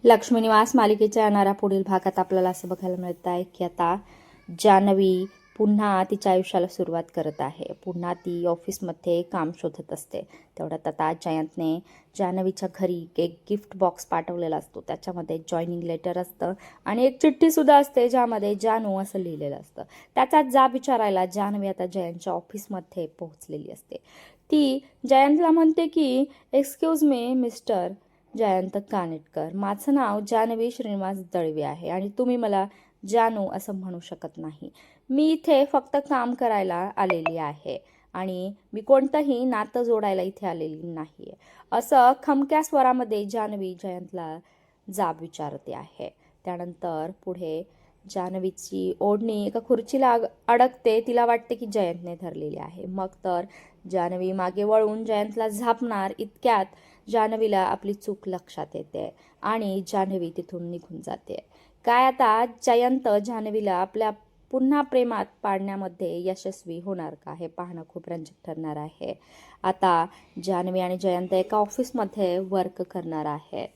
लक्ष्मी निवास मालिकेच्या येणाऱ्या पुढील भागात आपल्याला असं बघायला मिळत आहे की आता जान्हवी पुन्हा तिच्या आयुष्याला सुरुवात करत आहे. पुन्हा ती ऑफिसमध्ये काम शोधत असते. तेवढ्यात आता जयंतने जान्हवीच्या घरी एक गिफ्ट बॉक्स पाठवलेला असतो. त्याच्यामध्ये जॉईनिंग लेटर असतं आणि एक चिठ्ठीसुद्धा असते ज्यामध्ये जानू असं लिहिलेलं असतं. त्याचा जाब विचारायला जान्हवी आता जयंतच्या ऑफिसमध्ये पोहोचलेली असते. ती जयंतला म्हणते की excuse me mister Jayant Kanitkar, माझं नाव जान्हवी श्रीनिवास दळवी आहे आणि तुम्ही मला जानू असं म्हणू शकत नाही. मी इथे फक्त काम करायला आलेली आहे आणि मी कोणतंही नातं जोडायला इथे आलेली नाही आहे, असं खमक्या स्वरामध्ये जान्हवी जयंतला जाब विचारते आहे. त्यानंतर पुढे जान्हवीची ओढणी एका खुर्चीला अडकते. तिला वाटते की जयंतने धरलेली आहे. मग तर जान्हवी मागे वळून जयंतला झापणार इतक्यात जान्हवीला आपली चूक लक्षात येते आणि जान्हवी तिथून निघून जाते. काय आता जयंत जान्हवीला आपल्या पुन्हा प्रेमात पाडण्यामध्ये यशस्वी होणार का, हे पाहणं खूप रंजक ठरणार आहे. आता जान्हवी आणि जयंत एका ऑफिसमध्ये वर्क करणार आहेत.